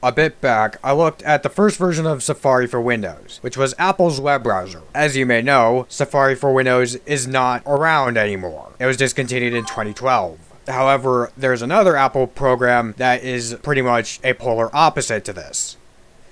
A bit back, I looked at the first version of Safari for Windows, which was Apple's web browser. As you may know, Safari for Windows is not around anymore. It was discontinued in 2012. However, there's another Apple program that is pretty much a polar opposite to this.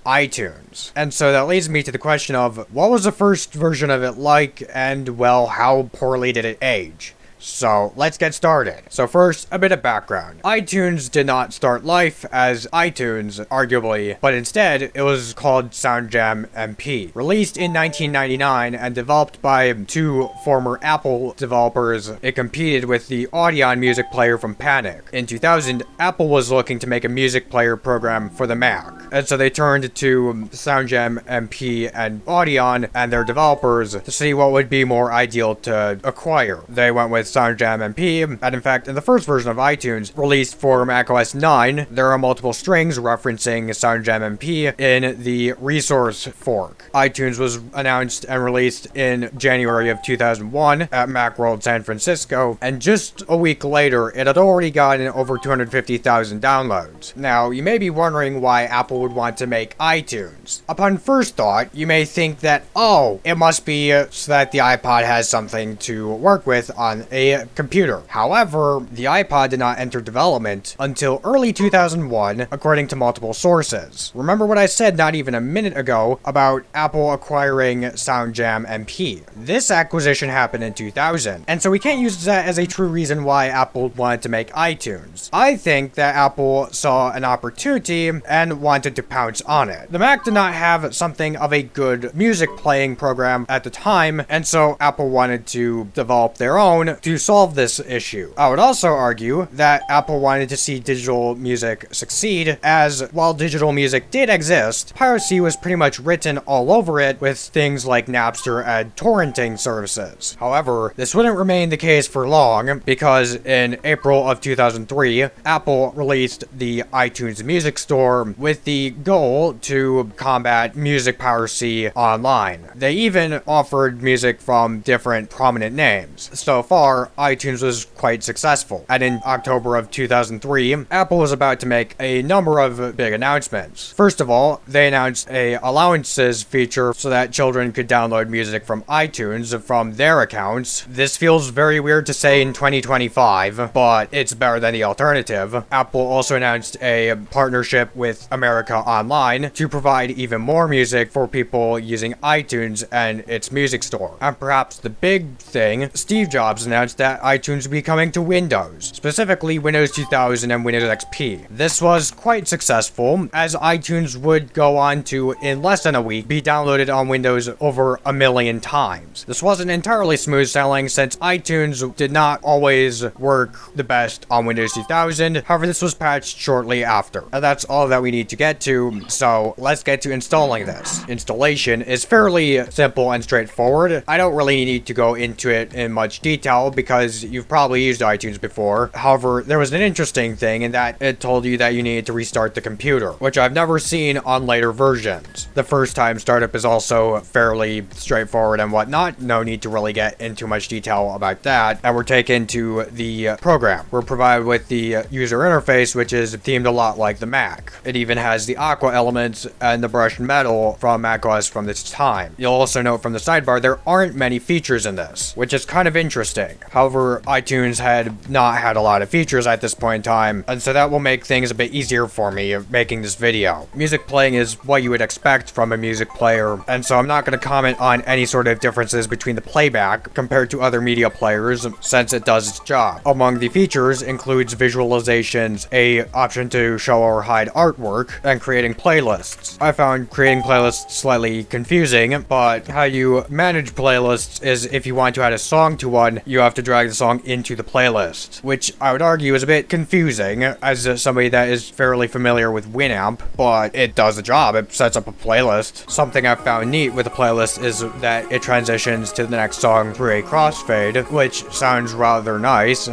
iTunes. And so that leads me to the question of, what was the first version of it like, and well, how poorly did it age? So, let's get started. So first, a bit of background. iTunes did not start life as iTunes, arguably, but instead, it was called SoundJam MP. Released in 1999 and developed by two former Apple developers, it competed with the Audion music player from Panic. In 2000, Apple was looking to make a music player program for the Mac, and so they turned to SoundJam MP and Audion and their developers to see what would be more ideal to acquire. They went with SoundJam MP, and in fact, in the first version of iTunes, released for macOS 9, there are multiple strings referencing SoundJam MP in the resource fork. iTunes was announced and released in January of 2001 at Macworld San Francisco, and just a week later, it had already gotten over 250,000 downloads. Now, you may be wondering why Apple would want to make iTunes. Upon first thought, you may think that, oh, it must be so that the iPod has something to work with on a computer. However, the iPod did not enter development until early 2001, according to multiple sources. Remember what I said not even a minute ago about Apple acquiring SoundJam MP. This acquisition happened in 2000, and so we can't use that as a true reason why Apple wanted to make iTunes. I think that Apple saw an opportunity and wanted to pounce on it. The Mac did not have something of a good music playing program at the time, and so Apple wanted to develop their own to solve this issue. I would also argue that Apple wanted to see digital music succeed, as while digital music did exist, piracy was pretty much written all over it with things like Napster and torrenting services. However, this wouldn't remain the case for long, because in April of 2003, Apple released the iTunes Music Store with the goal to combat music piracy online. They even offered music from different prominent names. So far, iTunes was quite successful, and in October of 2003, Apple was about to make a number of big announcements. First of all, they announced a allowances feature so that children could download music from iTunes from their accounts. This feels very weird to say in 2025, but it's better than the alternative. Apple also announced a partnership with America Online to provide even more music for people using iTunes and its music store. And perhaps the big thing, Steve Jobs announced that iTunes would be coming to Windows, specifically Windows 2000 and Windows XP. This was quite successful, as iTunes would go on to, in less than a week, be downloaded on Windows over 1 million times. This wasn't entirely smooth sailing, since iTunes did not always work the best on Windows 2000, however this was patched shortly after. And that's all that we need to get to, so let's get to installing this. Installation is fairly simple and straightforward. I don't really need to go into it in much detail, because you've probably used iTunes before. However, there was an interesting thing in that it told you that you needed to restart the computer, which I've never seen on later versions. The first time startup is also fairly straightforward and whatnot. No need to really get into much detail about that. And we're taken to the program. We're provided with the user interface, which is themed a lot like the Mac. It even has the aqua elements and the brushed metal from macOS from this time. You'll also note from the sidebar there aren't many features in this, which is kind of interesting. However, iTunes had not had a lot of features at this point in time, and so that will make things a bit easier for me making this video. Music playing is what you would expect from a music player, and so I'm not going to comment on any sort of differences between the playback compared to other media players, since it does its job. Among the features includes visualizations, a option to show or hide artwork, and creating playlists. I found creating playlists slightly confusing, but how you manage playlists is if you want to add a song to one, you have to drag the song into the playlist, which I would argue is a bit confusing as somebody that is fairly familiar with Winamp, but it does the job. It sets up a playlist. Something I found neat with the playlist is that it transitions to the next song through a crossfade, which sounds rather nice.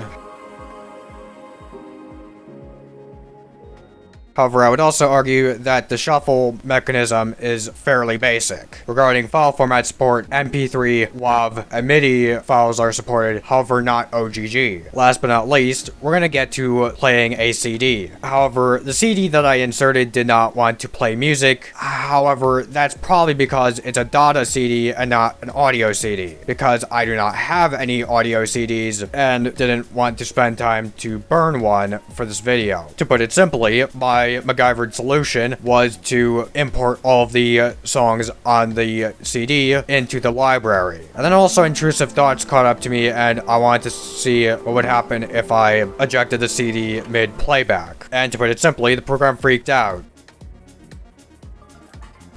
However, I would also argue that the shuffle mechanism is fairly basic. Regarding file format support, MP3, WAV, and MIDI files are supported, however not OGG. Last but not least, we're going to get to playing a CD. However, the CD that I inserted did not want to play music. However, that's probably because it's a data CD and not an audio CD, because I do not have any audio CDs and didn't want to spend time to burn one for this video. To put it simply, my MacGyvered solution was to import all of the songs on the CD into the library. And then also intrusive thoughts caught up to me, and I wanted to see what would happen if I ejected the CD mid-playback. And to put it simply, the program freaked out.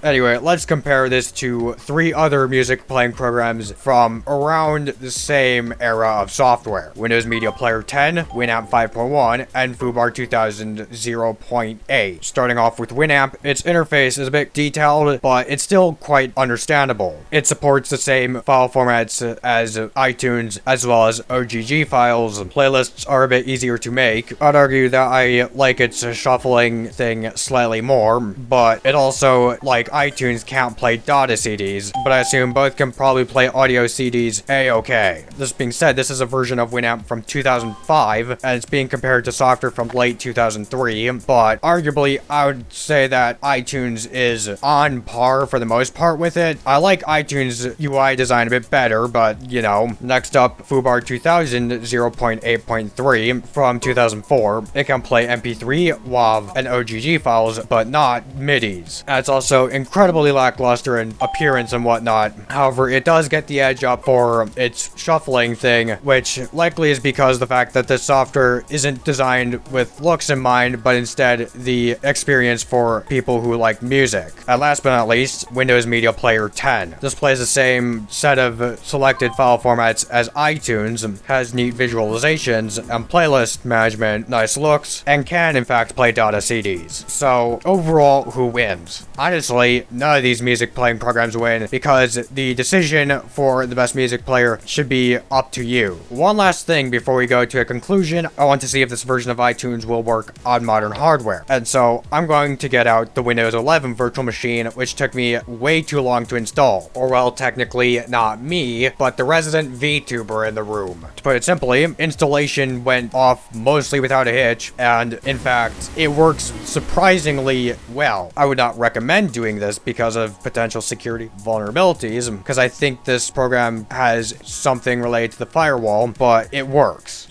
Anyway, let's compare this to 3 other music playing programs from around the same era of software: Windows Media Player 10, Winamp 5.1, and Foobar 2000 0.8. Starting off with Winamp, its interface is a bit detailed, but it's still quite understandable. It supports the same file formats as iTunes, as well as OGG files. Playlists are a bit easier to make. I'd argue that I like its shuffling thing slightly more, but it also, like iTunes, can't play data CDs, but I assume both can probably play audio CDs a-okay. This being said, this is a version of Winamp from 2005, and it's being compared to software from late 2003, but arguably I would say that iTunes is on par for the most part with it. I like iTunes UI design a bit better, but you know. Next up, Foobar 2000 0.8.3 from 2004. It can play MP3, WAV, and OGG files, but not MIDIs. And it's also incredibly lackluster in appearance and whatnot. However, it does get the edge up for its shuffling thing, which likely is because the fact that this software isn't designed with looks in mind, but instead the experience for people who like music. And last but not least, Windows Media Player 10. This plays the same set of selected file formats as iTunes, has neat visualizations and playlist management, nice looks, and can in fact play data CDs. So overall, who wins? Honestly, none of these music playing programs win, because the decision for the best music player should be up to you. One last thing before we go to a conclusion, I want to see if this version of iTunes will work on modern hardware. And so I'm going to get out the Windows 11 virtual machine, which took me way too long to install. Or well, technically not me, but the resident VTuber in the room. To put it simply, installation went off mostly without a hitch, and in fact, it works surprisingly well. I would not recommend doing this because of potential security vulnerabilities, because I think this program has something related to the firewall, but it works.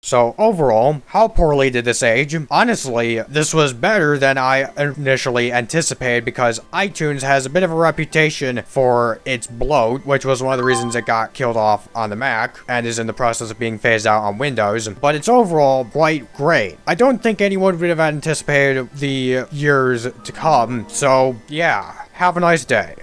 So overall, how poorly did this age? Honestly, this was better than I initially anticipated, because iTunes has a bit of a reputation for its bloat, which was one of the reasons it got killed off on the Mac and is in the process of being phased out on Windows, but it's overall quite great. I don't think anyone would have anticipated the years to come, so yeah, have a nice day.